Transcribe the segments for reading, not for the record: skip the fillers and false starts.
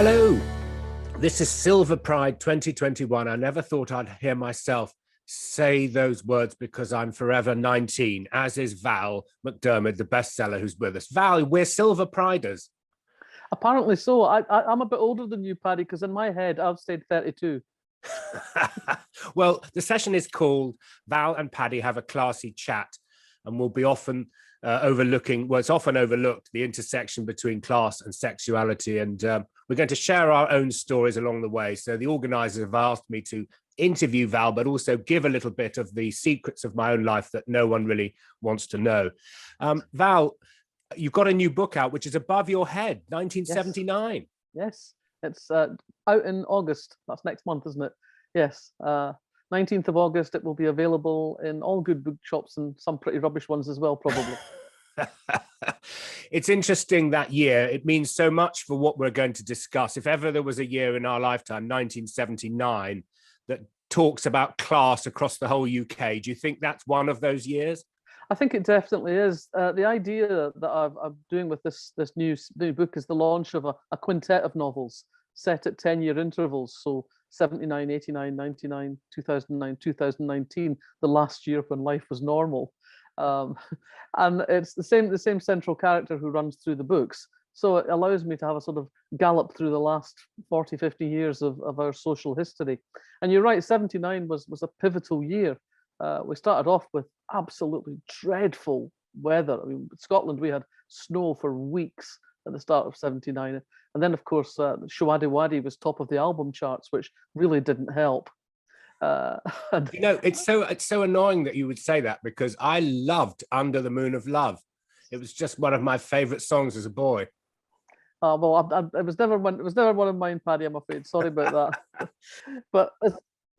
Hello, this is Silver Pride 2021. I never thought I'd hear myself say those words because I'm forever 19, as is Val McDermid, the bestseller who's with us. Val, we're Silver Priders. Apparently so. I'm a bit older than you, Paddy, because in my head, I've stayed 32. Well, the session is called Val and Paddy Have a Classy Chat, and we'll be often overlooking, well, it's often overlooked, the intersection between class and sexuality. And we're going to share our own stories along the way. So the organisers have asked me to interview Val, but also give a little bit of the secrets of my own life that no one really wants to know. Val, you've got a new book out, which is above your head, 1979. Yes, it's out in August. That's next month, isn't it? Yes, 19th of August. It will be available in all good bookshops and some pretty rubbish ones as well, probably. It's interesting that year. It means so much for what we're going to discuss. If ever there was a year in our lifetime, 1979, that talks about class across the whole UK, do you think that's one of those years? I think it definitely is. The idea that I'm doing with this new book is the launch of a quintet of novels set at 10-year intervals. So 79, 89, 99, 2009, 2019, the last year when life was normal. And it's the same central character who runs through the books. So it allows me to have a sort of gallop through the last 40, 50 years of our social history. And you're right, 79 was a pivotal year. We started off with absolutely dreadful weather. I mean, Scotland, we had snow for weeks at the start of 79. And then, of course, Shawadi Wadi was top of the album charts, which really didn't help. You know, it's so annoying that you would say that, because I loved Under the Moon of Love. It was just one of my favorite songs as a boy. Well, it was never one of mine, Paddy, I'm afraid. Sorry about that. But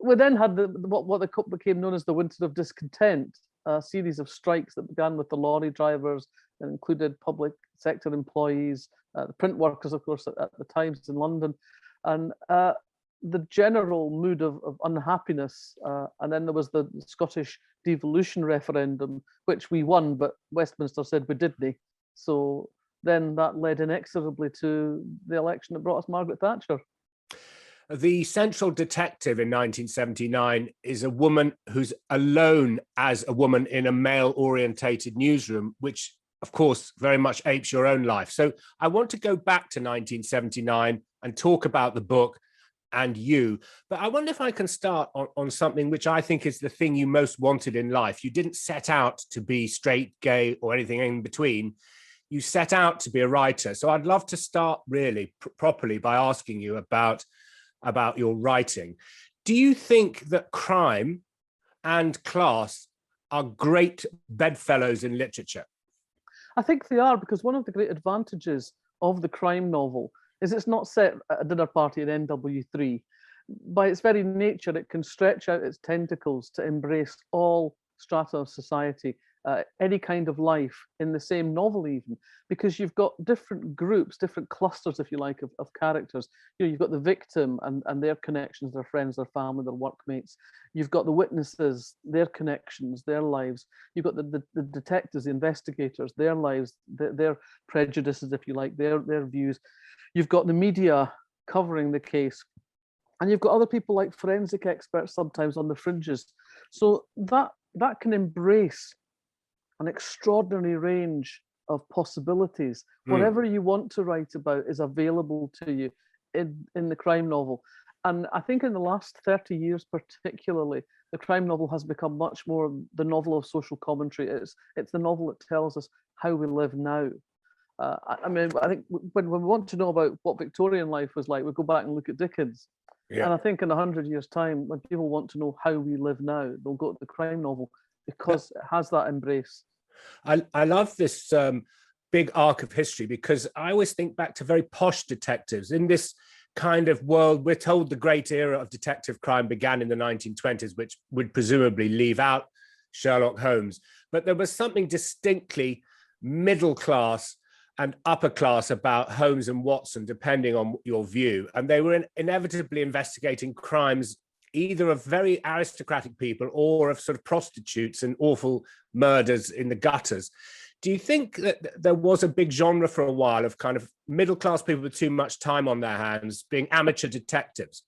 we then had what became known as the Winter of Discontent, a series of strikes that began with the lorry drivers and included public sector employees, the print workers, of course, at the Times in London, and the general mood of unhappiness. And then there was the Scottish devolution referendum, which we won, but Westminster said we didn't. So then that led inexorably to the election that brought us Margaret Thatcher. The central detective in 1979 is a woman who's alone as a woman in a male-orientated newsroom, which, of course, very much apes your own life. So I want to go back to 1979 and talk about the book and you. But I wonder if I can start on something which I think is the thing you most wanted in life. You didn't set out to be straight, gay, or anything in between. You set out to be a writer. So I'd love to start really properly by asking you about your writing. Do you think that crime and class are great bedfellows in literature? I think they are, because one of the great advantages of the crime novel is it's not set at a dinner party at NW3. By its very nature, it can stretch out its tentacles to embrace all strata of society, any kind of life in the same novel even, because you've got different groups, different clusters, if you like, of characters. You know, you've got the victim and their connections, their friends, their family, their workmates. You've got the witnesses, their connections, their lives. You've got the detectives, the investigators, their lives, their prejudices, if you like, their views. You've got the media covering the case. And you've got other people like forensic experts sometimes on the fringes. So that can embrace an extraordinary range of possibilities. Whatever you want to write about is available to you in the crime novel. And I think in the last 30 years particularly, the crime novel has become much more the novel of social commentary. It's the novel that tells us how we live now. I mean, I think when we want to know about what Victorian life was like, we go back and look at Dickens. Yeah. And I think in 100 years' time, when people want to know how we live now, they'll go to the crime novel, because it has that embrace. I love this big arc of history, because I always think back to very posh detectives in this kind of world. We're told the great era of detective crime began in the 1920s, which would presumably leave out Sherlock Holmes. But there was something distinctly middle class and upper class about Holmes and Watson, depending on your view. And they were inevitably investigating crimes either of very aristocratic people or of sort of prostitutes and awful murders in the gutters. Do you think that there was a big genre for a while of kind of middle-class people with too much time on their hands being amateur detectives?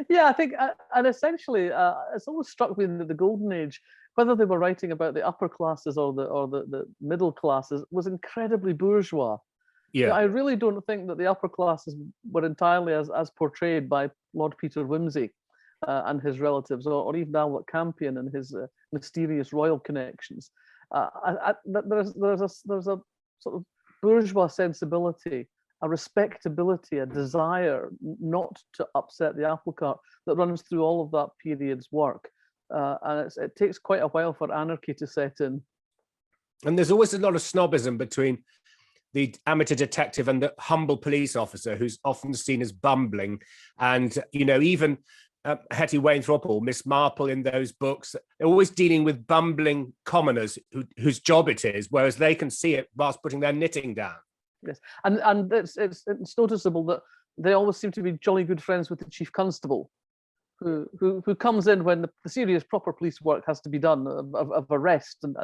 Yeah, I think, and essentially, it's always struck me that the golden age, whether they were writing about the upper classes or the middle classes, was incredibly bourgeois. Yeah. I really don't think that the upper classes were entirely as portrayed by Lord Peter Wimsey and his relatives, or even Albert Campion and his mysterious royal connections. There's a sort of bourgeois sensibility, a respectability, a desire not to upset the apple cart that runs through all of that period's work. And it takes quite a while for anarchy to set in. And there's always a lot of snobism between the amateur detective and the humble police officer, who's often seen as bumbling. And, you know, even Hetty Wainthropp or Miss Marple in those books, they're always dealing with bumbling commoners whose job it is, whereas they can see it whilst putting their knitting down. Yes, and it's noticeable that they always seem to be jolly good friends with the chief constable, who comes in when the serious proper police work has to be done of arrest and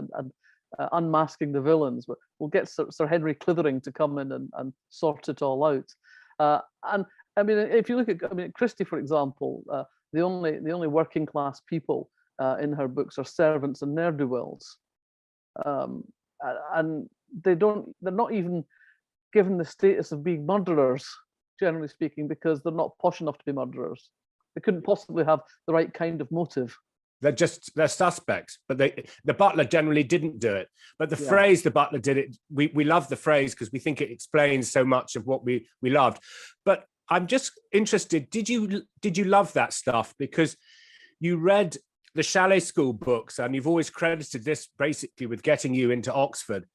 unmasking the villains. We'll get Sir Henry Clithering to come in and sort it all out. And I mean, if you look at, Christie, for example, the only working class people in her books are servants and ne'er-do-wells, and they're not even given the status of being murderers, generally speaking, because they're not posh enough to be murderers. They couldn't possibly have the right kind of motive. They're suspects, but the butler generally didn't do it. But the phrase the butler did it, we love the phrase because we think it explains so much of what we loved. But I'm just interested, did you love that stuff? Because you read the Chalet School books and you've always credited this basically with getting you into Oxford.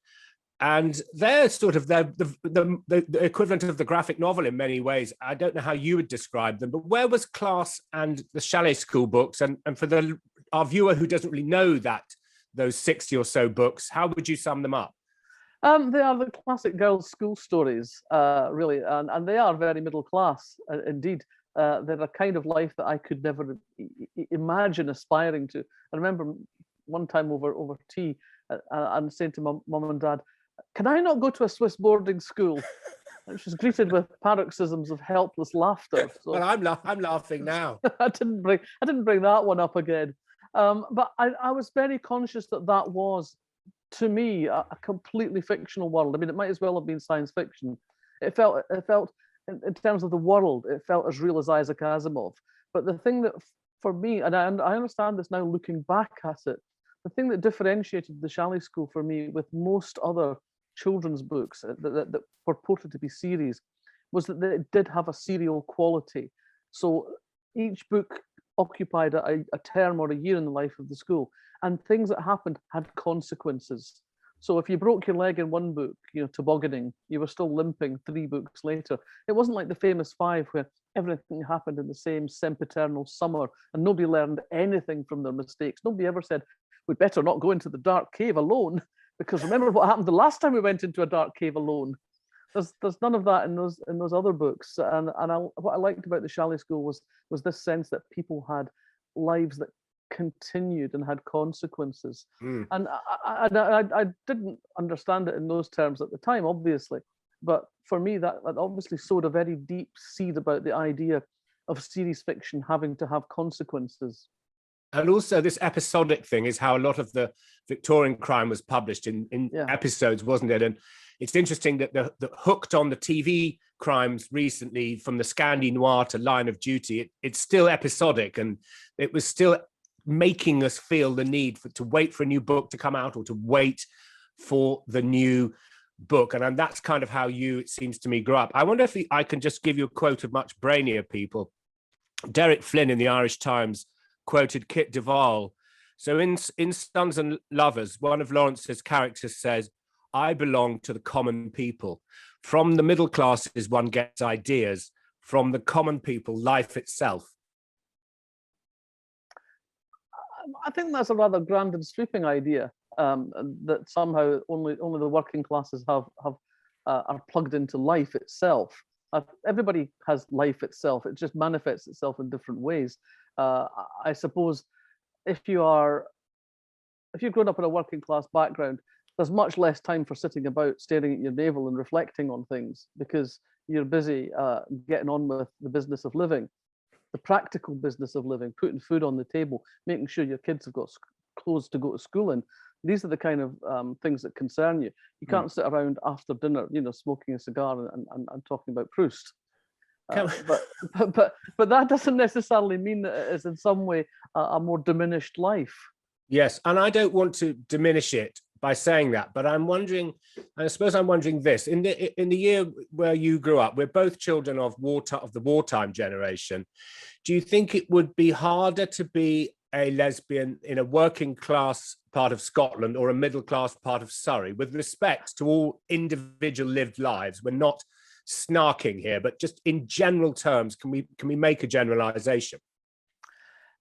And they're sort of the equivalent of the graphic novel in many ways. I don't know how you would describe them, but where was class and the Chalet School books? And for our viewer who doesn't really know those 60 or so books, how would you sum them up? They are the classic girls' school stories, really, and they are very middle class indeed. They're a kind of life that I could never imagine aspiring to. I remember one time over tea, and saying to my mum and dad, "Can I not go to a Swiss boarding school?" And she was greeted with paroxysms of helpless laughter. So, well, I'm laughing now. I didn't bring that one up again. But I was very conscious that was, to me, a completely fictional world. I mean, it might as well have been science fiction. It felt in terms of the world, it felt as real as Isaac Asimov. But the thing that, for me, and I understand this now looking back at it, the thing that differentiated the Chalet School for me with most other children's books that purported to be series was that it did have a serial quality. So each book occupied a term or a year in the life of the school, and things that happened had consequences. So if you broke your leg in one book, tobogganing, you were still limping 3 books later. It wasn't like the famous 5 where everything happened in the same sempiternal summer and nobody learned anything from their mistakes. Nobody ever said, "We'd better not go into the dark cave alone, because remember what happened the last time we went into a dark cave alone." There's none of that in those other books. And what I liked about the Chalet School was this sense that people had lives that continued and had consequences. And I didn't understand it in those terms at the time, obviously. But for me, that obviously sowed a very deep seed about the idea of series fiction having to have consequences. And also this episodic thing is how a lot of the Victorian crime was published in episodes, wasn't it? And it's interesting that the hooked on the TV crimes recently, from the Scandi Noir to Line of Duty, it's still episodic, and it was still making us feel the need to wait for a new book to come out or to wait for the new book. And that's kind of how you, it seems to me, grew up. I wonder if I can just give you a quote of much brainier people. Derek Flynn in the Irish Times quoted Kit Duvall. So in Sons and Lovers, one of Lawrence's characters says, "I belong to the common people. From the middle classes, one gets ideas. From the common people, life itself." I think that's a rather grand and sweeping idea, that somehow only the working classes are plugged into life itself. Everybody has life itself. It just manifests itself in different ways. I suppose if you've grown up in a working class background, there's much less time for sitting about staring at your navel and reflecting on things, because you're busy getting on with the business of living, the practical business of living, putting food on the table, making sure your kids have got clothes to go to school in. These are the kind of things that concern you. You can't sit around after dinner, smoking a cigar and talking about Proust. But that doesn't necessarily mean that it is in some way a more diminished life. Yes, and I don't want to diminish it by saying that, but I'm wondering, I suppose I'm wondering this, in the year where you grew up, we're both children of the wartime generation. Do you think it would be harder to be a lesbian in a working class part of Scotland or a middle class part of Surrey? With respect to all individual lived lives, we're not snarking here, but just in general terms, can we make a generalization?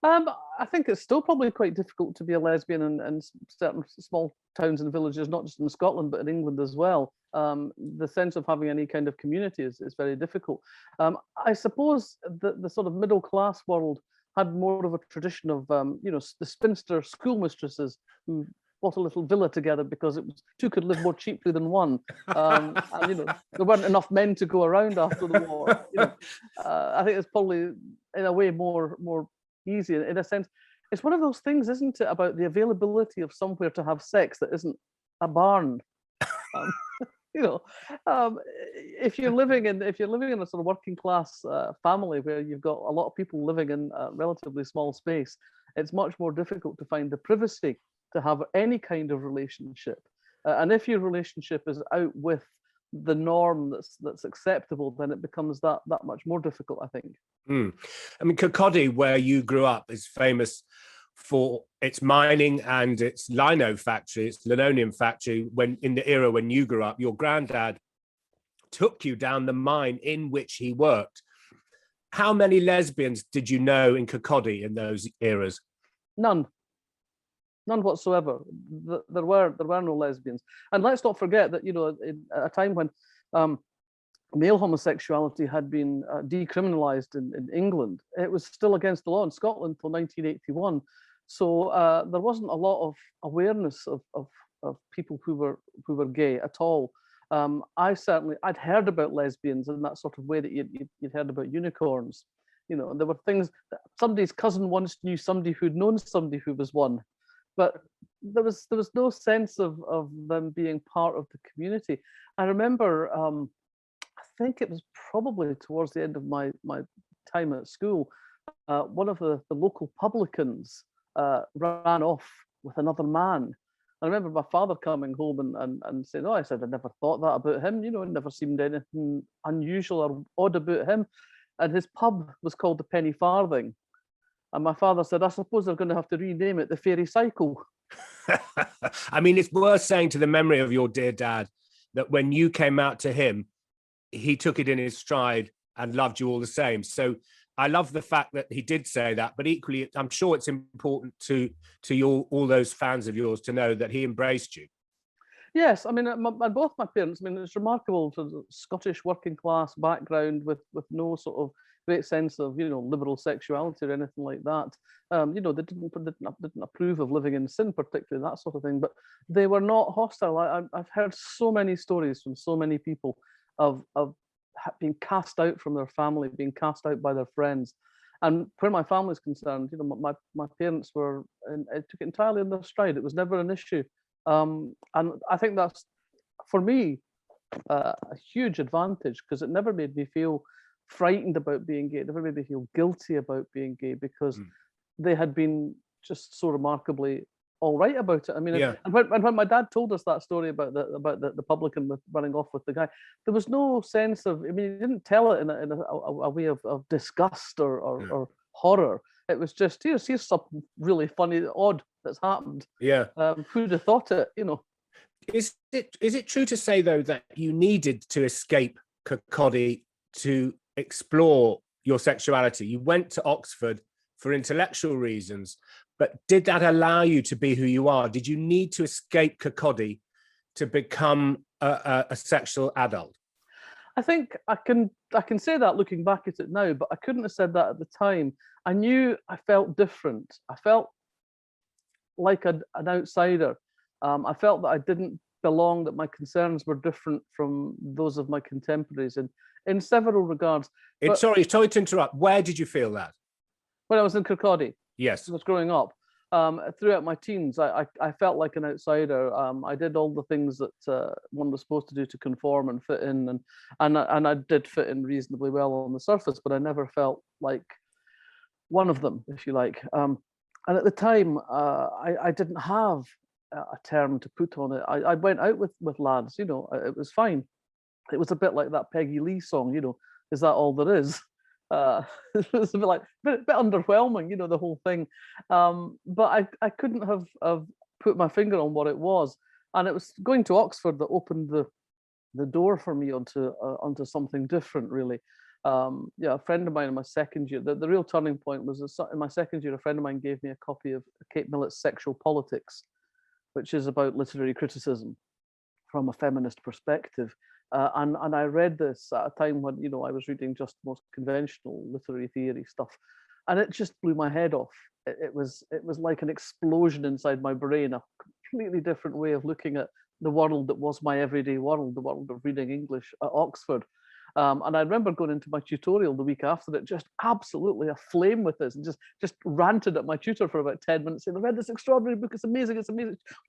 I think it's still probably quite difficult to be a lesbian in certain small towns and villages, not just in Scotland, but in England as well. The sense of having any kind of community is very difficult. I suppose the sort of middle class world had more of a tradition of, the spinster schoolmistresses who bought a little villa together because two could live more cheaply than one. And, there weren't enough men to go around after the war. I think it's probably, in a way, more easy in a sense. It's one of those things, isn't it, about the availability of somewhere to have sex that isn't a barn. If you're living in a sort of working class family where you've got a lot of people living in a relatively small space, it's much more difficult to find the privacy to have any kind of relationship. And if your relationship is out with the norm that's acceptable, then it becomes that much more difficult, I think. I mean, Kokodi, where you grew up, is famous for its mining and its lino factory, its linoleum factory. When in the era when you grew up, your granddad took you down the mine in which he worked. How many lesbians did you know in Kokodi in those eras? None whatsoever. There were no lesbians. And let's not forget that, at a time when male homosexuality had been decriminalized in England, it was still against the law in Scotland until 1981. So there wasn't a lot of awareness of people who were gay at all. I'd heard about lesbians in that sort of way that you'd heard about unicorns. There were things that somebody's cousin once knew somebody who'd known somebody who was one. But there was no sense of them being part of the community. I remember, I think it was probably towards the end of my time at school, one of the local publicans ran off with another man. I remember my father coming home and saying, "Oh," I said, "I never thought that about him. It never seemed anything unusual or odd about him." And his pub was called the Penny Farthing. And my father said, "I suppose they're going to have to rename it the Fairy Cycle." I mean, it's worth saying to the memory of your dear dad that when you came out to him, he took it in his stride and loved you all the same. So I love the fact that he did say that, but equally, I'm sure it's important to all those fans of yours to know that he embraced you. Yes, I mean, both my parents, I mean, it's remarkable for the Scottish working class background with no sort of great sense of, liberal sexuality or anything like that. They didn't approve of living in sin, particularly, that sort of thing, but they were not hostile. I've heard so many stories from so many people of being cast out from their family, being cast out by their friends. And where my family is concerned, my parents took it entirely in their stride. It was never an issue. And I think that's, for me, a huge advantage, because it never made me feel frightened about being gay. It never made me feel guilty about being gay, because they had been just so remarkably all right about it. I mean, yeah. And when my dad told us that story about the publican running off with the guy, there was no sense of, I mean, he didn't tell it in a way of disgust or horror. It was just, here's something really funny, odd that's happened. Yeah. Who'd have thought it, Is it true to say, though, that you needed to escape Kokodi to explore your sexuality? You went to Oxford for intellectual reasons, but did that allow you to be who you are? Did you need to escape Kokodi to become a sexual adult? I think I can say that looking back at it now, but I couldn't have said that at the time. I knew I felt different. I felt like an outsider. I felt that I didn't belong, that my concerns were different from those of my contemporaries in several regards. Sorry to interrupt. Where did you feel that? When I was in Kokodi, Yes. I was growing up. Throughout my teens, I felt like an outsider. I did all the things that one was supposed to do to conform and fit in, and I did fit in reasonably well on the surface, but I never felt like one of them, if you like. And at the time, I didn't have a term to put on it. I went out with lads, you know, it was fine. It was a bit like that Peggy Lee song, you know, is that all there is? It was a bit like bit underwhelming, you know, the whole thing. But I couldn't have put my finger on what it was, and it was going to Oxford that opened the door for me onto something different, really. Yeah, a friend of mine in my second year, the real turning point was in my second year. A friend of mine gave me a copy of Kate Millett's Sexual Politics, which is about literary criticism from a feminist perspective. And I read this at a time when, you know, I was reading just the most conventional literary theory stuff, and it just blew my head off. It was like an explosion inside my brain, a completely different way of looking at the world that was my everyday world, the world of reading English at Oxford. And I remember going into my tutorial the week after it, just absolutely aflame with this, and just ranted at my tutor for about 10 minutes, saying, I read this extraordinary book, it's amazing,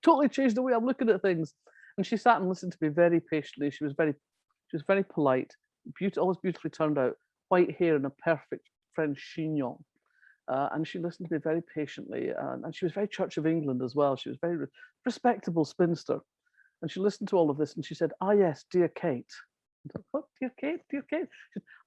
totally changed the way I'm looking at things. And she sat and listened to me very patiently. She was very polite, always beautifully turned out, white hair and a perfect French chignon. And she listened to me very patiently. And she was very Church of England as well. She was very respectable spinster. And she listened to all of this and she said, ah, yes, dear Kate. What, dear Kate, dear Kate?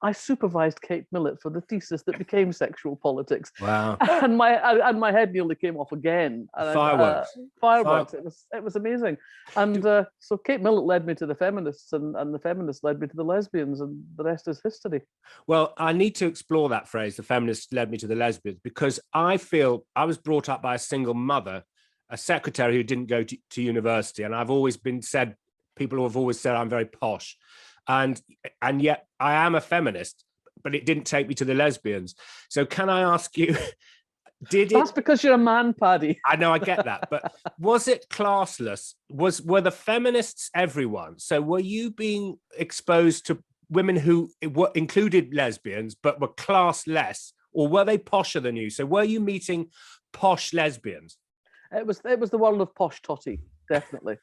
I supervised Kate Millett for the thesis that became Sexual Politics. Wow. And my head nearly came off again. And Fireworks. Fireworks. It was amazing. And so Kate Millett led me to the feminists, and the feminists led me to the lesbians, and the rest is history. Well, I need to explore that phrase, the feminists led me to the lesbians, because I feel I was brought up by a single mother, a secretary who didn't go to university. And I've always been said, people have always said I'm very posh. And yet I am a feminist, but it didn't take me to the lesbians. So can I ask you, That's because you're a man, Paddy. I know, I get that, but was it classless? Were the feminists everyone? So were you being exposed to women who included lesbians, but were classless, or were they posher than you? So were you meeting posh lesbians? It was the world of posh totty, definitely.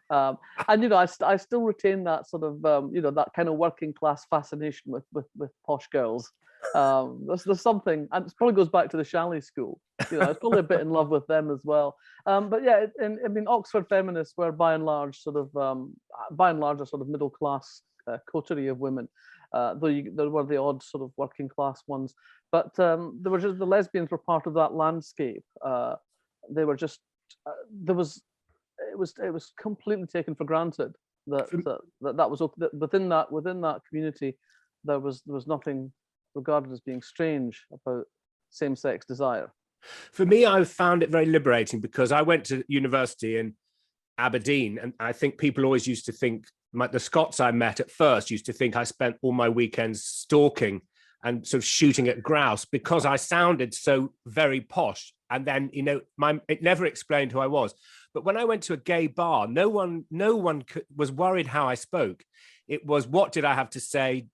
And you know, I still retain that sort of you know, that kind of working class fascination with posh girls. There's something, and it probably goes back to the Chalet School. You know, I was probably a bit in love with them as well. But yeah, I mean, Oxford feminists were by and large a sort of middle class coterie of women. Though there were the odd sort of working class ones, but the lesbians were part of that landscape. They were just it was completely taken for granted that was within that community there was nothing regarded as being strange about same-sex desire. For me, I found it very liberating because I went to university in Aberdeen, and I think people always used to think, the Scots I met at first used to think I spent all my weekends stalking and sort of shooting at grouse because I sounded so very posh. And then, you know, it never explained who I was. But when I went to a gay bar, no one was worried how I spoke. It was, what did I have to say?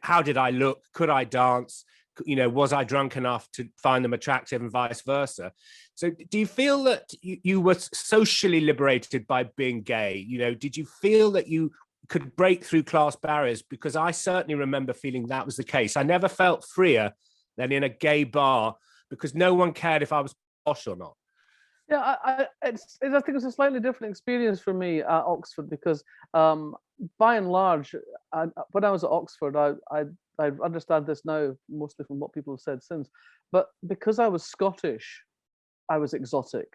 How did I look? Could I dance? You know, was I drunk enough to find them attractive, and vice versa? So do you feel that you were socially liberated by being gay? You know, did you feel that you could break through class barriers? Because I certainly remember feeling that was the case. I never felt freer than in a gay bar because no one cared if I was posh or not. Yeah, I think it's a slightly different experience for me at Oxford because, by and large, when I was at Oxford, I understand this now mostly from what people have said since, but because I was Scottish, I was exotic.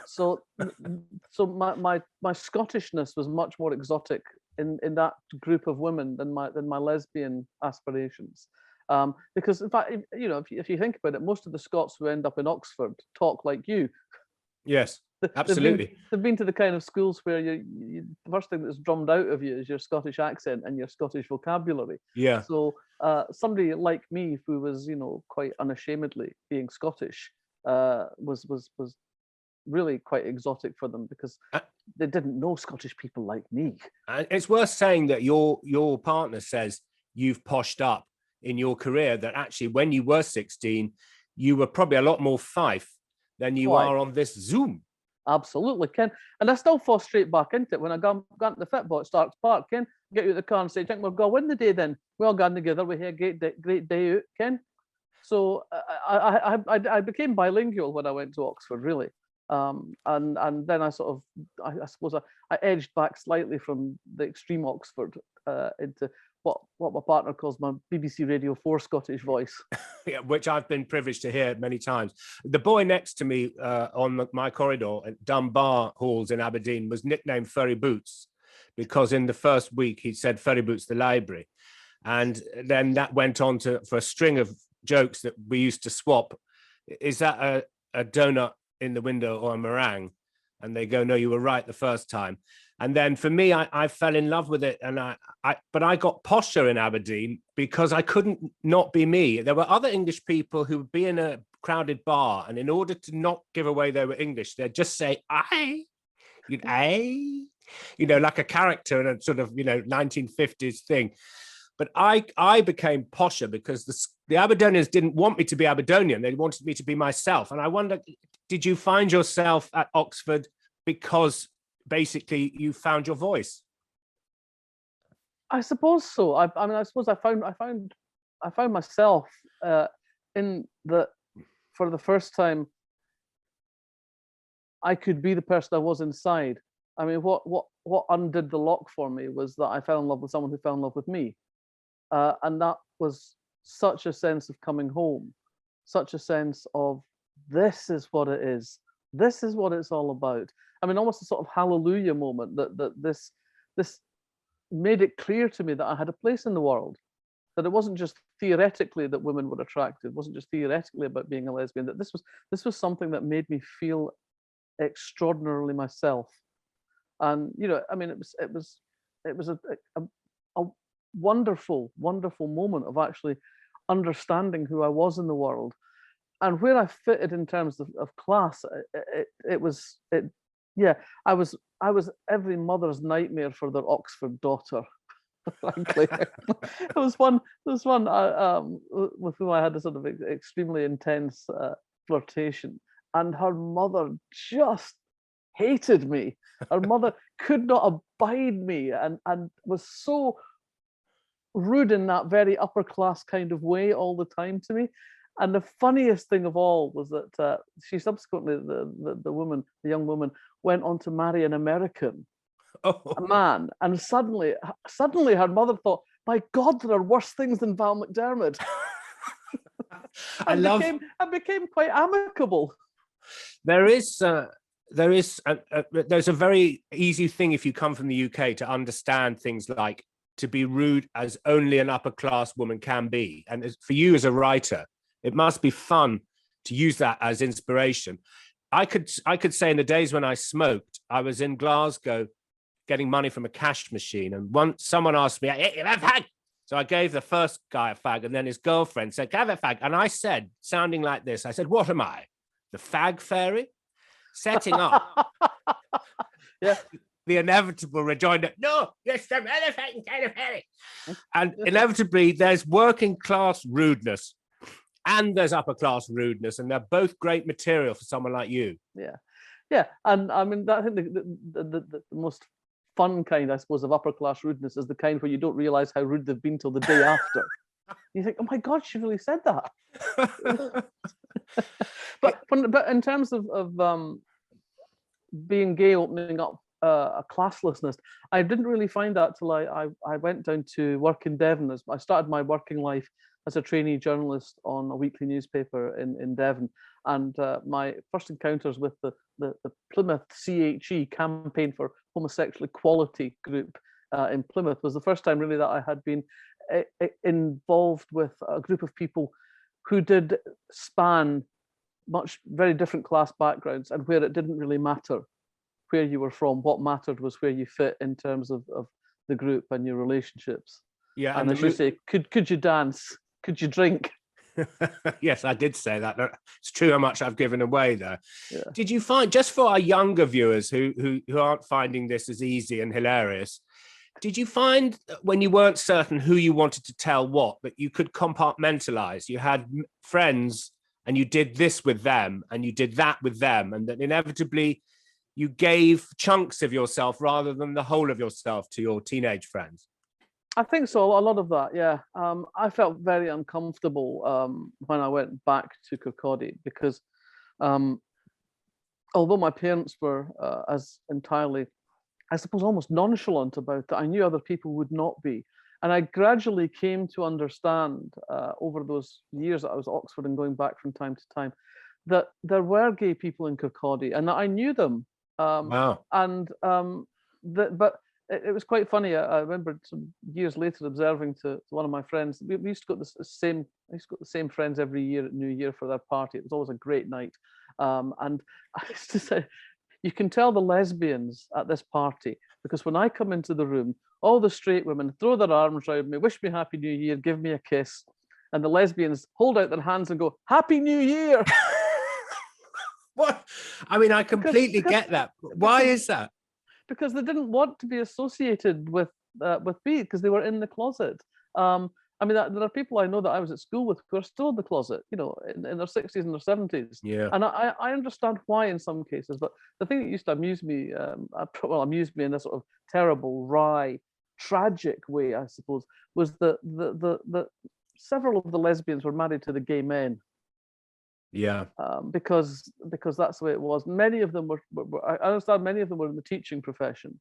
So my Scottishness was much more exotic in that group of women than my lesbian aspirations. Because in fact, you know, if you think about it, most of the Scots who end up in Oxford talk like you. Yes, absolutely. They've been to the kind of schools where the first thing that's drummed out of you is your Scottish accent and your Scottish vocabulary. Yeah. So somebody like me, who was, you know, quite unashamedly being Scottish, was really quite exotic for them because they didn't know Scottish people like me. And it's worth saying that your partner says you've poshed up in your career, that actually when you were 16, you were probably a lot more Fife than you are on this Zoom. Absolutely, Ken. And I still fall straight back into it when I got into the football at Starks Park, Ken. Get you out of the car and say, "Think we'll go win the day then." We all got together. We had a great day out, Ken. So I became bilingual when I went to Oxford, really. And then I sort of, I suppose I edged back slightly from the extreme Oxford into what my partner calls my BBC Radio 4 Scottish voice. Yeah, which I've been privileged to hear many times. The boy next to me on my corridor at Dunbar Halls in Aberdeen was nicknamed Furry Boots, because in the first week he said Furry Boots the library. And then that went on for a string of jokes that we used to swap. Is that a donut in the window or a meringue? And they go, "No, you were right the first time." And then for me, I fell in love with it. And but I got posher in Aberdeen because I couldn't not be me. There were other English people who would be in a crowded bar, and in order to not give away they were English, they'd just say, "I," like a character in a sort of, 1950s thing. But I became posher because the Aberdonians didn't want me to be Aberdonian. They wanted me to be myself. And I wonder, did you find yourself at Oxford because basically you found your voice? I suppose so. I suppose I found myself in that for the first time I could be the person I was inside. I mean, what undid the lock for me was that I fell in love with someone who fell in love with me. And that was such a sense of coming home, such a sense of this is what it is. This is what it's all about. I mean, almost a sort of hallelujah moment that this made it clear to me that I had a place in the world, that it wasn't just theoretically that women were attractive, it wasn't just theoretically about being a lesbian, that this was something that made me feel extraordinarily myself. And I mean, it was a wonderful moment of actually understanding who I was in the world and where I fitted in terms of class. I was every mother's nightmare for their Oxford daughter. Frankly, there was one with whom I had a sort of extremely intense flirtation, and her mother just hated me. Her mother could not abide me and was so rude in that very upper class kind of way all the time to me. And the funniest thing of all was that she subsequently, the young woman, went on to marry an American, a man, and suddenly her mother thought, "My God, there are worse things than Val McDermid." I became quite amicable. There's a very easy thing if you come from the UK to understand things like to be rude as only an upper class woman can be. And for you as a writer, it must be fun to use that as inspiration. I could say in the days when I smoked, I was in Glasgow getting money from a cash machine, and someone asked me, "Hey, have a fag?" So I gave the first guy a fag, and then his girlfriend said, "Have a fag?" And I said, sounding like this, I said, "What am I, the fag fairy?" Setting up the inevitable rejoinder, "No, it's the motherfucking kind of fairy." And inevitably, there's working class rudeness and there's upper class rudeness, and they're both great material for someone like you. Yeah. And I mean, I think the most fun kind, I suppose, of upper class rudeness is the kind where you don't realize how rude they've been till the day after. You think, "Oh my God, she really said that." but in terms of being gay opening up a classlessness, I didn't really find that till I went down to work in Devon. As I started my working life as a trainee journalist on a weekly newspaper in Devon, and my first encounters with the Plymouth CHE Campaign for Homosexual Equality group in Plymouth was the first time really that I had been involved with a group of people who did span very different class backgrounds, and where it didn't really matter where you were from. What mattered was where you fit in terms of the group and your relationships. Yeah, and as you say, could you dance? Could you drink? Yes, I did say that. It's true how much I've given away there. Yeah. Did you find, just for our younger viewers who aren't finding this as easy and hilarious, did you find when you weren't certain who you wanted to tell what, that you could compartmentalize? You had friends and you did this with them and you did that with them, and that inevitably you gave chunks of yourself rather than the whole of yourself to your teenage friends? I think so. A lot of that, yeah. I felt very uncomfortable when I went back to Kokodi because although my parents were as entirely, I suppose, almost nonchalant about it, I knew other people would not be. And I gradually came to understand over those years that I was at Oxford and going back from time to time that there were gay people in Kokodi and that I knew them. Wow. And but it was quite funny. I remember some years later observing to one of my friends. We used to go to I used to go to the same friends every year at New Year for their party. It was always a great night. And I used to say, you can tell the lesbians at this party because when I come into the room, all the straight women throw their arms around me, wish me Happy New Year, give me a kiss, and the lesbians hold out their hands and go, Happy New Year. What? I mean, I completely get that. Why is that? Because they didn't want to be associated with me because they were in the closet. I mean, there are people I know that I was at school with who are still in the closet, you know, in their 60s and their 70s. Yeah. And I understand why in some cases, but the thing that used to amuse me, amused me in a sort of terrible, wry, tragic way, I suppose, was that the several of the lesbians were married to the gay men. Yeah. Because that's the way it was. Many of them were I understand many of them were in the teaching profession,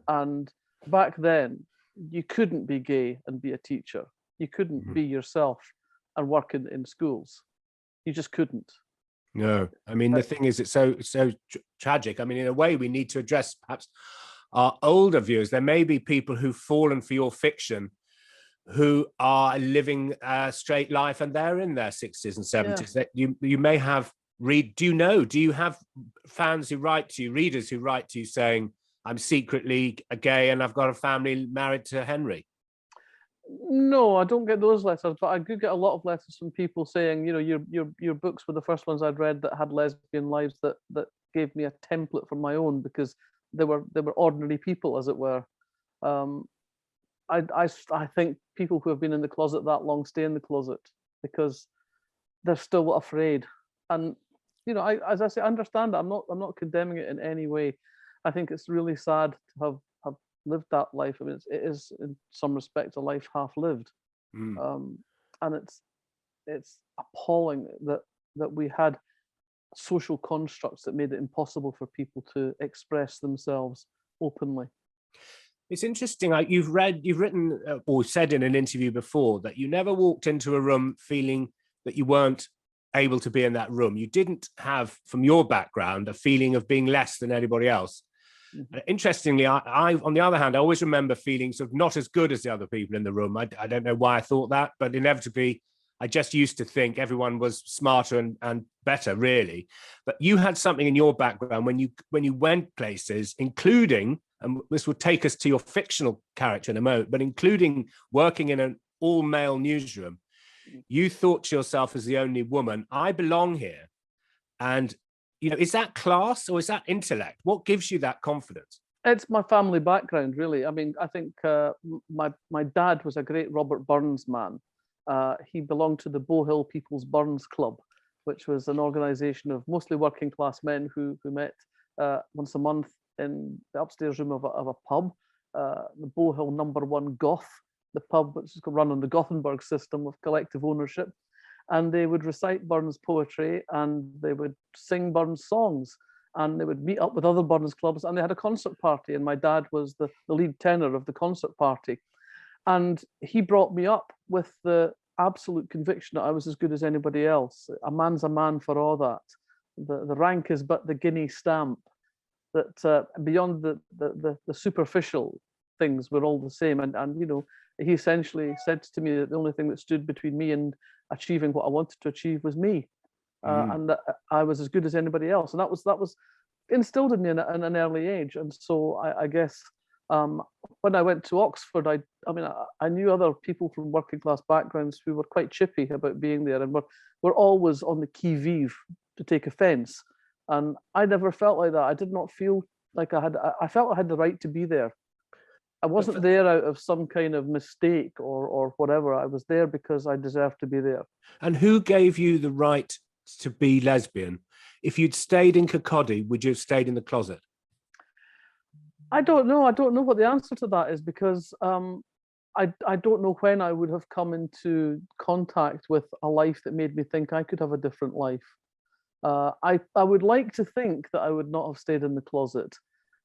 and back then you couldn't be gay and be a teacher. You couldn't be yourself and work in schools. You just couldn't. No, I mean, the thing is, it's so tragic. I mean, in a way, we need to address perhaps our older viewers. There may be people who've fallen for your fiction who are living a straight life and they're in their 60s and 70s. That you may have do you have fans who write to you, readers who write to you saying, I'm secretly a gay and I've got a family married to Henry? No, I don't get those letters, but I do get a lot of letters from people saying, you know, your books were the first ones I'd read that had lesbian lives that gave me a template for my own because they were ordinary people, as it were. I think people who have been in the closet that long stay in the closet because they're still afraid. And you know, as I say, I understand that. I'm not condemning it in any way. I think it's really sad to have lived that life. I mean, it is in some respects a life half lived, and it's appalling that we had social constructs that made it impossible for people to express themselves openly. It's interesting. You've written or said in an interview before that you never walked into a room feeling that you weren't able to be in that room. You didn't have, from your background, a feeling of being less than anybody else. Interestingly, I on the other hand, I always remember feeling sort of not as good as the other people in the room. I don't know why I thought that, but inevitably, I just used to think everyone was smarter and better, really. But you had something in your background when you went places, including, and this will take us to your fictional character in a moment, but including working in an all-male newsroom, you thought to yourself as the only woman, I belong here. And you know, is that class or is that intellect? What gives you that confidence? It's my family background, really. I mean, I think my dad was a great Robert Burns man. He belonged to the Bow Hill People's Burns Club, which was an organization of mostly working class men who met once a month in the upstairs room of a pub, the Bow Hill #1 Goth, the pub which is run on the Gothenburg system of collective ownership. And they would recite Burns poetry and they would sing Burns songs and they would meet up with other Burns clubs and they had a concert party. And my dad was the lead tenor of the concert party. And he brought me up with the absolute conviction that I was as good as anybody else. A man's a man for all that. The rank is but the guinea stamp. That beyond the superficial things, we're all the same. And you know, he essentially said to me that the only thing that stood between me and achieving what I wanted to achieve was me, and that I was as good as anybody else. And that was instilled in me in an early age. And so I guess When I went to Oxford, I knew other people from working class backgrounds who were quite chippy about being there, and were always on the qui vive to take offence. And I never felt like that. I did not feel like I felt I had the right to be there. I wasn't there out of some kind of mistake or whatever. I was there because I deserved to be there. And who gave you the right to be lesbian? If you'd stayed in Kokodi, would you have stayed in the closet? I don't know. I don't know what the answer to that is, because I don't know when I would have come into contact with a life that made me think I could have a different life. I would like to think that I would not have stayed in the closet.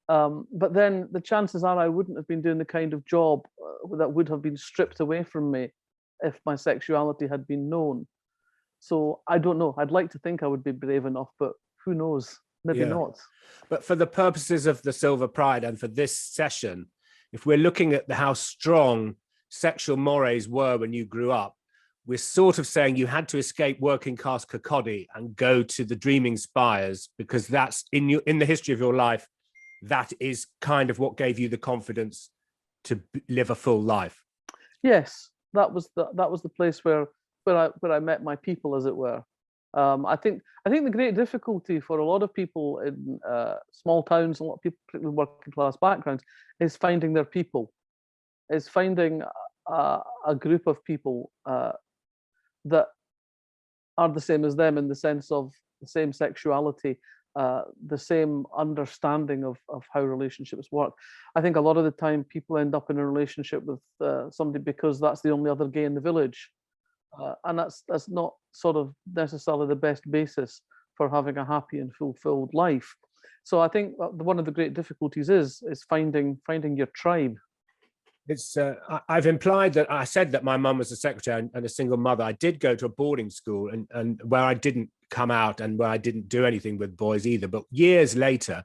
But then the chances are I wouldn't have been doing the kind of job that would have been stripped away from me if my sexuality had been known. So I don't know. I'd like to think I would be brave enough, but who knows? Maybe not. But for the purposes of the Silver Pride and for this session, if we're looking at how strong sexual mores were when you grew up, we're sort of saying you had to escape working class Kokodi and go to the Dreaming Spires, because that's in the history of your life. That is kind of what gave you the confidence to live a full life. Yes, that was the place where I met my people, as it were. I think the great difficulty for a lot of people in small towns, a lot of people, particularly working class backgrounds, is finding their people, is finding a group of people that are the same as them in the sense of the same sexuality, the same understanding of how relationships work. I think a lot of the time people end up in a relationship with somebody because that's the only other gay in the village. And that's not sort of necessarily the best basis for having a happy and fulfilled life. So I think one of the great difficulties is finding your tribe. It's I've implied that I said that my mum was a secretary and a single mother. I did go to a boarding school and where I didn't come out and where I didn't do anything with boys either. But years later,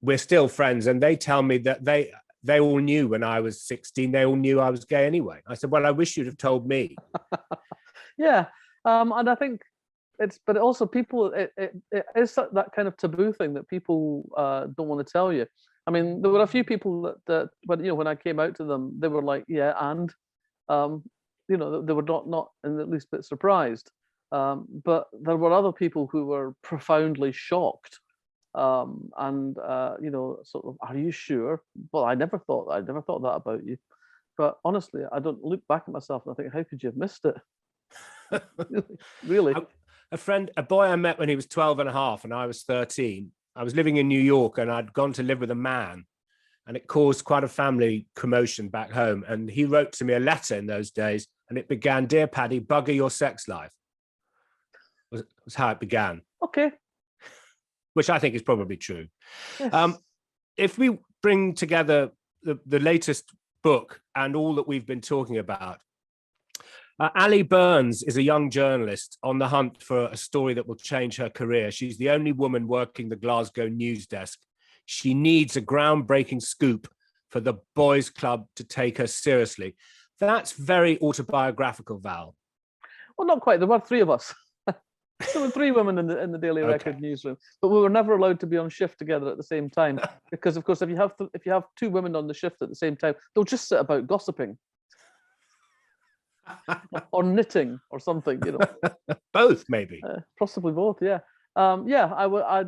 we're still friends, and they tell me that they all knew when I was 16, they all knew I was gay anyway. I said, well, I wish you'd have told me. Yeah. And I think but also people, it is that kind of taboo thing that people don't want to tell you. I mean, there were a few people that when I came out to them, they were like, yeah, and, they were not in the least bit surprised. But there were other people who were profoundly shocked. Sort of, are you sure? Well, I never thought that about you. But honestly, I don't look back at myself and I think, how could you have missed it? Really? A boy I met when he was 12 and a half and I was 13. I was living in New York and I'd gone to live with a man, and it caused quite a family commotion back home. And he wrote to me a letter in those days, and it began, "Dear Paddy, bugger your sex life." Was how it began. Okay. Which I think is probably true. Yes. If we bring together the latest book and all that we've been talking about, Ali Burns is a young journalist on the hunt for a story that will change her career. She's the only woman working the Glasgow news desk. She needs a groundbreaking scoop for the boys' club to take her seriously. That's very autobiographical, Val. Well, not quite. There were three of us. There were three women in the Daily Record newsroom, but we were never allowed to be on shift together at the same time because, of course, if you have two women on the shift at the same time, they'll just sit about gossiping or knitting or something, Both, maybe. Possibly both. Yeah. I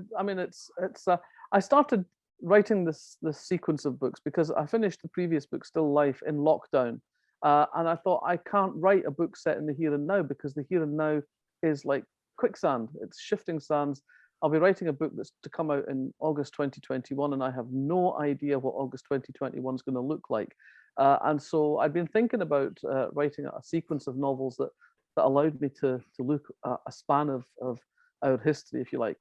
started writing this sequence of books because I finished the previous book, Still Life, in lockdown, and I thought I can't write a book set in the here and now because the here and now is like quicksand. It's shifting sands. I'll be writing a book that's to come out in August 2021, and I have no idea what August 2021 is going to look like. And so I've been thinking about writing a sequence of novels that allowed me to look at a span of our history, if you like.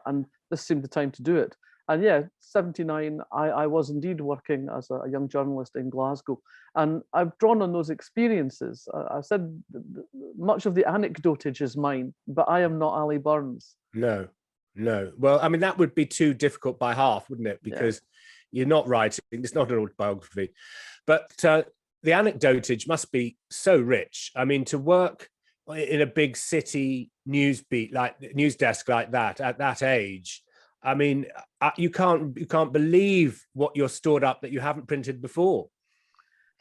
And this seemed the time to do it. And yeah, 79, I was indeed working as a young journalist in Glasgow. And I've drawn on those experiences. I said much of the anecdotage is mine, but I am not Ali Burns. No. Well, I mean, that would be too difficult by half, wouldn't it? Because you're not writing, it's not an autobiography. But the anecdotage must be so rich. I mean, to work in a big city news desk like that at that age, I mean, you can't believe what you're stored up that you haven't printed before.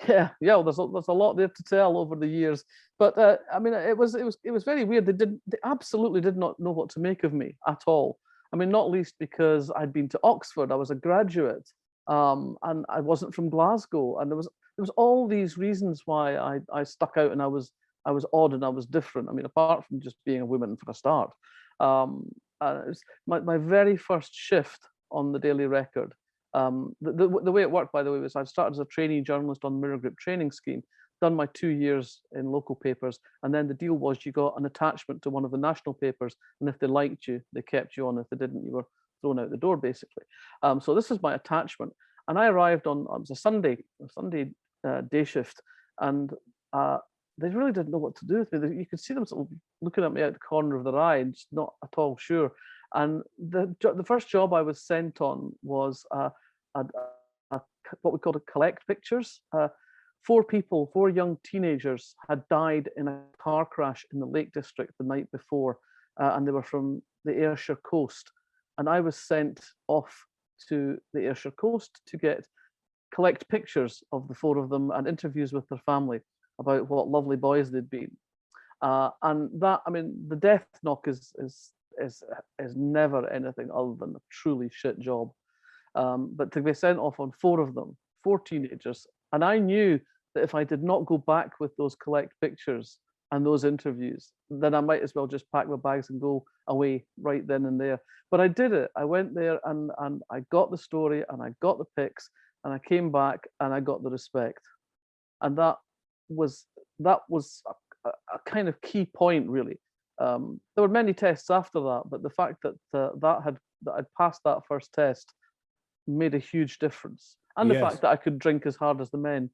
Yeah, yeah. Well, there's a lot there to tell over the years, but I mean, it was very weird. They absolutely did not know what to make of me at all. I mean, not least because I'd been to Oxford. I was a graduate, and I wasn't from Glasgow, and there was all these reasons why I stuck out, and I was odd and I was different. I mean, apart from just being a woman for a start, it was my very first shift on the Daily Record. The way it worked, by the way, was I'd started as a trainee journalist on the Mirror Group training scheme, done my 2 years in local papers, and then the deal was you got an attachment to one of the national papers, and if they liked you, they kept you on. If they didn't, you were thrown out the door, basically. So this was my attachment, and I arrived on it was a Sunday day shift, and they really didn't know what to do with me. You could see them sort of looking at me out the corner of their eye, and just not at all sure. And the first job I was sent on was what we called a collect pictures. 4 young teenagers had died in a car crash in the Lake District the night before, and they were from the Ayrshire coast. And I was sent off to the Ayrshire coast to collect pictures of the 4 of them and interviews with their family about what lovely boys they'd been. And that, I mean, the death knock is never anything other than a truly shit job. But to be sent off on 4 of them, 4 teenagers, and I knew that if I did not go back with those collect pictures and those interviews, then I might as well just pack my bags and go away right then and there. But I did it. I went there and I got the story and I got the pics and I came back and I got the respect. And that was a kind of key point, really. There were many tests after that, but the fact that I'd passed that first test made a huge difference, and the fact that I could drink as hard as the men.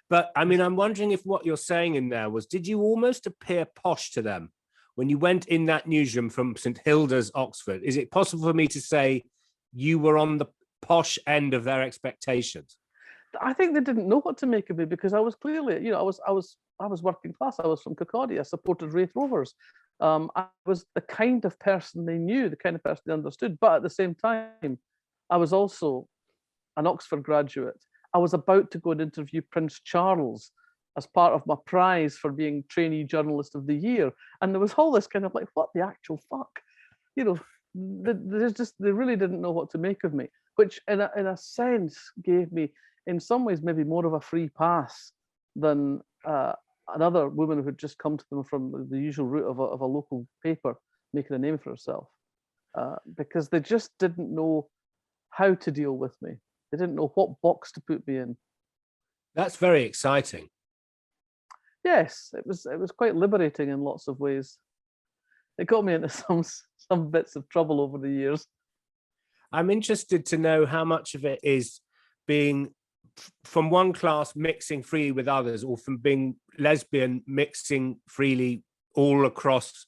But I mean, I'm wondering if what you're saying in there was, did you almost appear posh to them when you went in that newsroom from St Hilda's, Oxford? Is it possible for me to say you were on the posh end of their expectations? I think they didn't know what to make of me because I was clearly, I was working class. I was from Kokodi. I supported Wraith Rovers. I was the kind of person they knew, the kind of person they understood. But at the same time, I was also an Oxford graduate. I was about to go and interview Prince Charles as part of my prize for being trainee journalist of the year. And there was all this kind of like, what the actual fuck? They really didn't know what to make of me, which in a sense gave me, in some ways, maybe more of a free pass than another woman who had just come to them from the usual route of a local paper making a name for herself, because they just didn't know how to deal with me. They didn't know what box to put me in. That's very exciting. Yes, it was quite liberating in lots of ways. It got me into some bits of trouble over the years. I'm interested to know how much of it is being from one class mixing freely with others, or from being lesbian mixing freely all across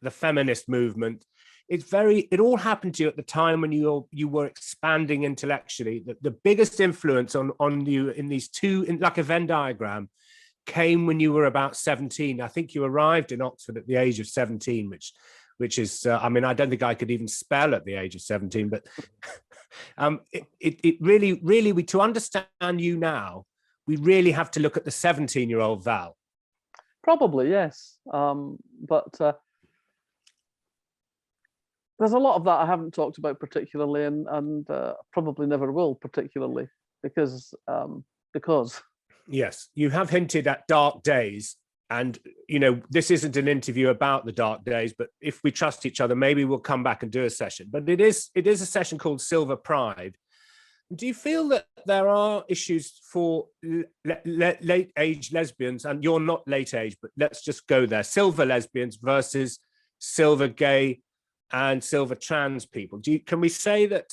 the feminist movement. It all happened to you at the time when you were expanding intellectually. The biggest influence on you in these two, like a Venn diagram, came when you were about 17. I think you arrived in Oxford at the age of 17, which is, I mean, I don't think I could even spell at the age of 17, but it really, to understand you now, we really have to look at the 17-year-old Val. Probably, yes. But there's a lot of that I haven't talked about particularly, and probably never will particularly, because. Yes, you have hinted at dark days, and this isn't an interview about the dark days, but if we trust each other, maybe we'll come back and do a session. But it is a session called Silver Pride. Do you feel that there are issues for late age lesbians, and you're not late age, but let's just go there, silver lesbians versus silver gay and silver trans people? Can we say that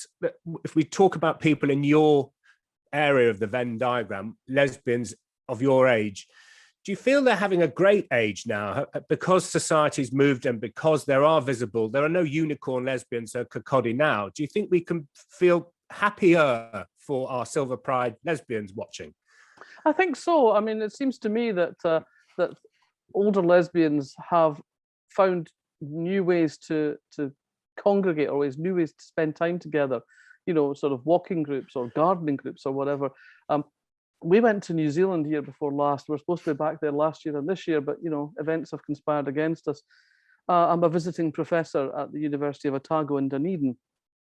if we talk about people in your area of the Venn diagram, lesbians of your age, do you feel they're having a great age now because society's moved and because there are no unicorn lesbians at Kokodi now? Do you think we can feel happier for our Silver Pride lesbians watching? I think so. I mean, it seems to me that older lesbians have found new ways to congregate, or ways, new ways to spend time together, you know, sort of walking groups or gardening groups or whatever. We went to New Zealand year before last. We were supposed to be back there last year and this year, but, you know, events have conspired against us. I'm a visiting professor at the University of Otago in Dunedin.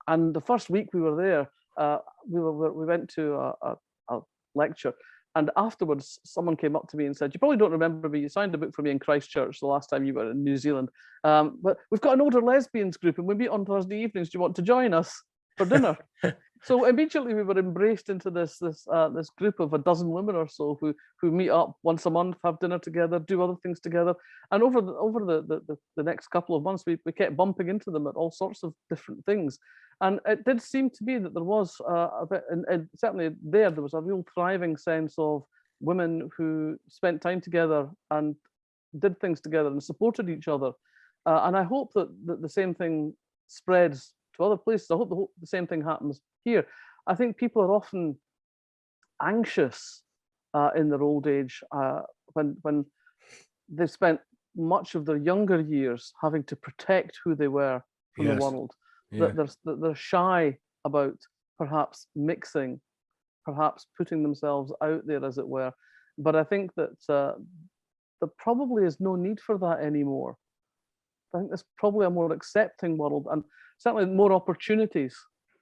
And the first week we were there, we went to a lecture. And afterwards, someone came up to me and said, "You probably don't remember me. You signed a book for me in Christchurch the last time you were in New Zealand. But we've got an older lesbians group and we meet on Thursday evenings. Do you want to join us for dinner?" So immediately we were embraced into this group of a dozen women or so who meet up once a month, have dinner together, do other things together. And over the next couple of months, we kept bumping into them at all sorts of different things. And it did seem to be that there was a bit, and certainly there was a real thriving sense of women who spent time together and did things together and supported each other. And I hope that the same thing spreads to other places. I hope the same thing happens here. I think people are often anxious in their old age when they've spent much of their younger years having to protect who they were from the world. Yeah. That they're shy about perhaps mixing, perhaps putting themselves out there, as it were. But I think that there probably is no need for that anymore. I think there's probably a more accepting world, and certainly more opportunities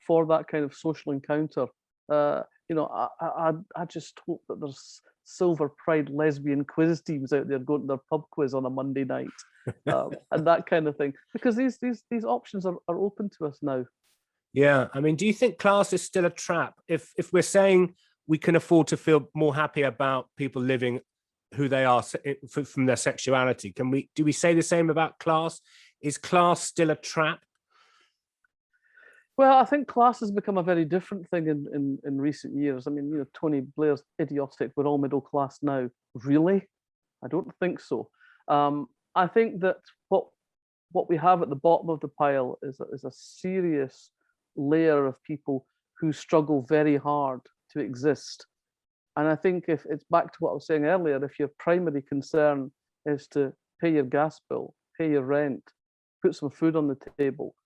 for that kind of social encounter. You know, I just hope that there's silver pride lesbian quiz teams out there going to their pub quiz on a Monday night, and that kind of thing, because these options are open to us now. Yeah, I mean, do you think class is still a trap? If we're saying we can afford to feel more happy about people living who they are from their sexuality, do we say the same about class? Is class still a trap? Well, I think class has become a very different thing in recent years. I mean, you know, Tony Blair's idiotic, "We're all middle class now." Really? I don't think so. I think that what we have at the bottom of the pile is a serious layer of people who struggle very hard to exist. And I think if it's back to what I was saying earlier, if your primary concern is to pay your gas bill, pay your rent, put some food on the table,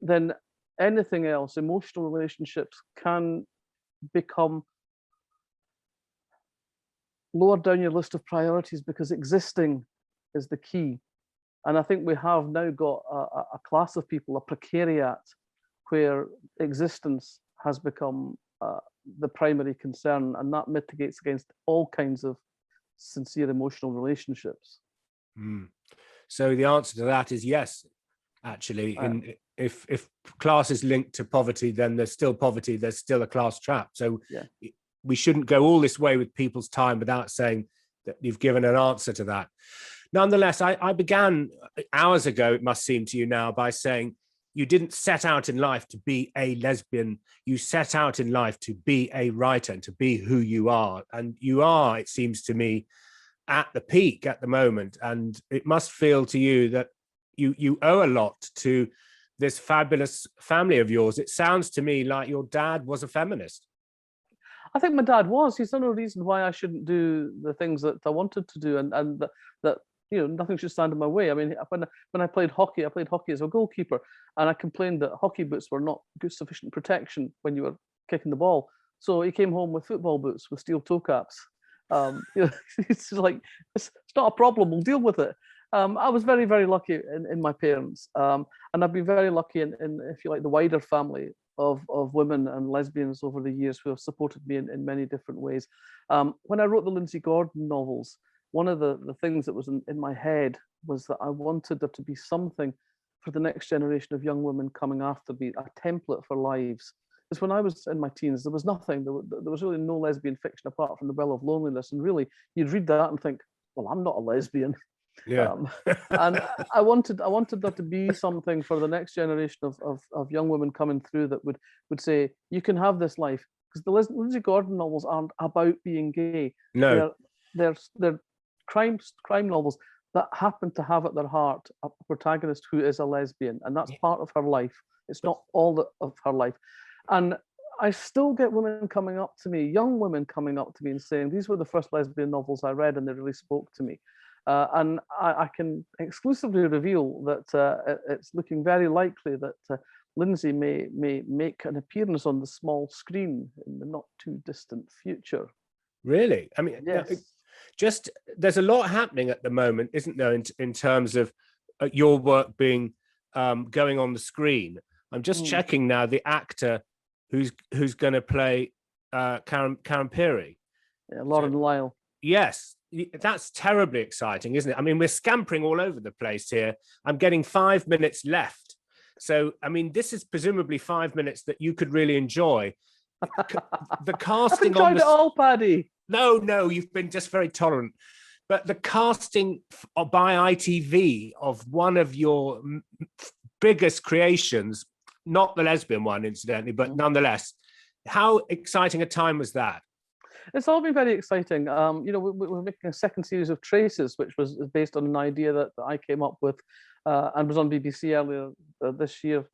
then anything else, emotional relationships, can become lower down your list of priorities, because existing is the key. And I think we have now got a class of people, a precariat, where existence has become the primary concern, and that mitigates against all kinds of sincere emotional relationships. So the answer to that is yes, actually. If class is linked to poverty, then there's still poverty, there's still a class trap. So we shouldn't go all this way with people's time without saying that you've given an answer to that. Nonetheless, I began hours ago, it must seem to you now, by saying you didn't set out in life to be a lesbian. You set out in life to be a writer and to be who you are. And you are, it seems to me, at the peak at the moment. And it must feel to you that you owe a lot to this fabulous family of yours. It sounds to me like your dad was a feminist. I think my dad was. He's no reason why I shouldn't do the things that I wanted to do, and that you know, nothing should stand in my way. I mean, when I played hockey as a goalkeeper, and I complained that hockey boots were not good sufficient protection when you were kicking the ball. So he came home with football boots with steel toe caps. You know, it's like, it's not a problem. We'll deal with it. I was very, very lucky in my parents, and I've been very lucky in, if you like, the wider family of women and lesbians over the years who have supported me in many different ways. When I wrote the Lindsey Gordon novels, one of the things that was in my head was that I wanted there to be something for the next generation of young women coming after me, a template for lives. Because when I was in my teens, there was nothing. There was really no lesbian fiction apart from The Well of Loneliness. And really, you'd read that and think, well, I'm not a lesbian. Yeah. And I wanted there to be something for the next generation of young women coming through that would say, you can have this life. Because the Lindsey Gordon novels aren't about being gay. No. They're crime novels that happen to have at their heart a protagonist who is a lesbian, and that's part of her life. It's not all of her life. And I still get women coming up to me, young women coming up to me and saying, these were the first lesbian novels I read and they really spoke to me. And I can exclusively reveal that it's looking very likely that Lindsey may make an appearance on the small screen in the not too distant future. Really? I mean, yes. Just there's a lot happening at the moment, isn't there, in terms of your work being going on the screen. I'm just checking now the actor who's going to play Karen Peary. Yeah, Lauren Lyle. Yes, that's terribly exciting, isn't it? I mean, we're scampering all over the place here. I'm getting 5 minutes left. So, I mean, this is presumably 5 minutes that you could really enjoy. The casting I've enjoyed it all, Paddy. No, you've been just very tolerant. But the casting by ITV of one of your biggest creations, not the lesbian one, incidentally, but nonetheless, how exciting a time was that? It's all been very exciting. You know, we're making a second series of Traces, which was based on an idea that I came up with and was on BBC earlier this year.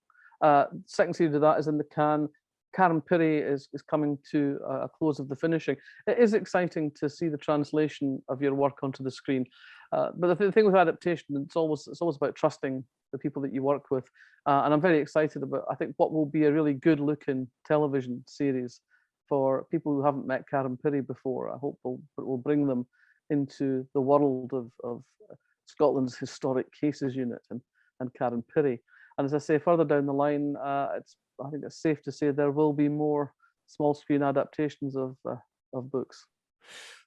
Second series of that is in the can. Karen Peary is coming to a close of the finishing. It is exciting to see the translation of your work onto the screen. But the thing with adaptation, it's always about trusting the people that you work with. And I'm very excited about, I think, what will be a really good looking television series for people who haven't met Karen Peary before. I hope we'll bring them into the world of Scotland's Historic Cases Unit and Karen Peary. And as I say, further down the line, I think it's safe to say there will be more small screen adaptations of books.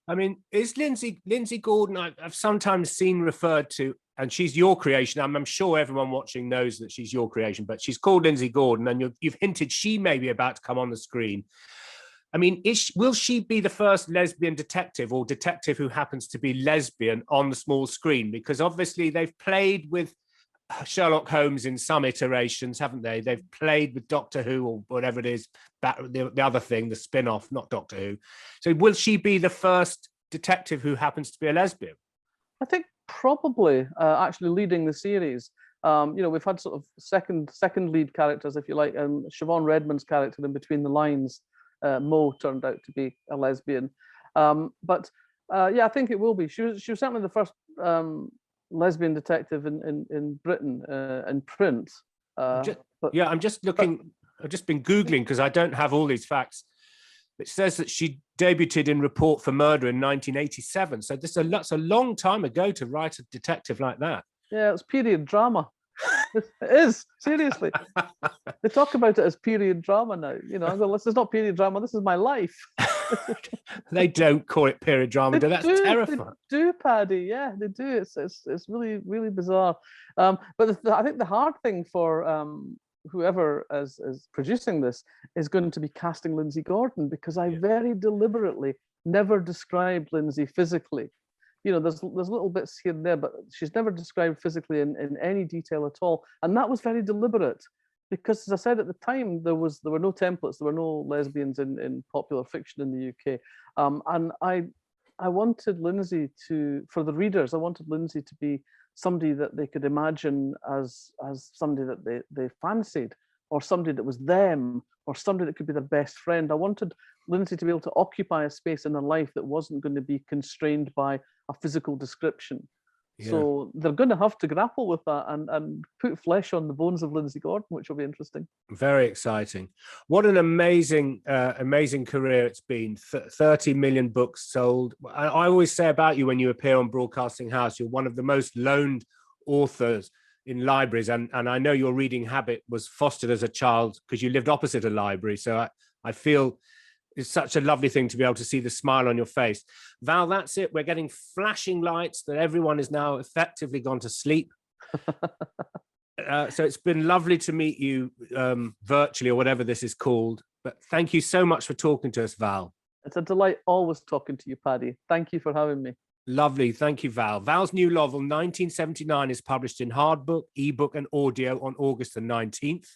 I mean, is Lindsey Gordon, I've sometimes seen referred to, and she's your creation. I'm sure everyone watching knows that she's your creation, but she's called Lindsey Gordon, and you've hinted she may be about to come on the screen. I mean, will she be the first lesbian detective or detective who happens to be lesbian on the small screen? Because obviously they've played with Sherlock Holmes in some iterations, haven't they? They've played with Doctor Who or whatever it is, the other thing, the spin-off, not Doctor Who. So will she be the first detective who happens to be a lesbian? I think probably actually leading the series. You know, we've had sort of second lead characters, if you like, and Siobhan Redmond's character in Between the Lines, Mo, turned out to be a lesbian. But yeah, I think it will be. She was certainly the first lesbian detective in Britain in print. I'm just looking. I've just been Googling because I don't have all these facts. It says that she debuted in Report for Murder in 1987. So that's a long time ago to write a detective like that. Yeah, it's period drama. It is, seriously. They talk about it as period drama now. You know, this is not period drama. This is my life. They don't call it period drama. That's terrifying. They do, Paddy. Yeah, they do. It's really, really bizarre. But I think the hard thing for whoever is producing this is going to be casting Lindsey Gordon, because I very deliberately never described Lindsey physically. You know, there's little bits here and there, but she's never described physically in any detail at all. And that was very deliberate, because as I said at the time, there were no templates, there were no lesbians in popular fiction in the UK. And I wanted Lindsey for the readers, I wanted Lindsey to be somebody that they could imagine as somebody that they fancied, or somebody that was them, or somebody that could be their best friend. I wanted Lindsey to be able to occupy a space in her life that wasn't going to be constrained by a physical description. Yeah. So they're going to have to grapple with that and put flesh on the bones of Lindsey Gordon, which will be interesting. Very exciting. What an amazing career it's been. 30 million books sold. I always say about you when you appear on Broadcasting House, you're one of the most loaned authors in libraries. And I know your reading habit was fostered as a child because you lived opposite a library. So I feel it's such a lovely thing to be able to see the smile on your face. Val, that's it. We're getting flashing lights that everyone is now effectively gone to sleep. So it's been lovely to meet you virtually, or whatever this is called. But thank you so much for talking to us, Val. It's a delight always talking to you, Paddy. Thank you for having me. Lovely. Thank you, Val. Val's new novel, 1979, is published in hardbook, ebook, and audio on August the 19th.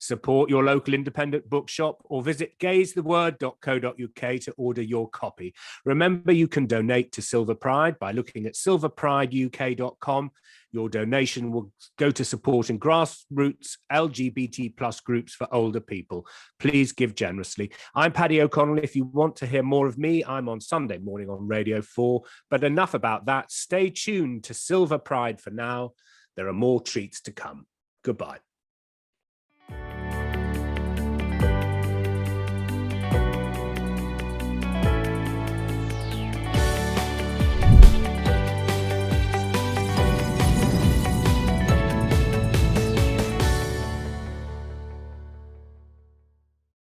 Support your local independent bookshop or visit gazetheword.co.uk to order your copy. Remember, you can donate to Silver Pride by looking at silverprideuk.com. Your donation will go to supporting grassroots LGBT plus groups for older people. Please give generously. I'm Paddy O'Connell. If you want to hear more of me, I'm on Sunday morning on Radio 4. But enough about that. Stay tuned to Silver Pride for now. There are more treats to come. Goodbye.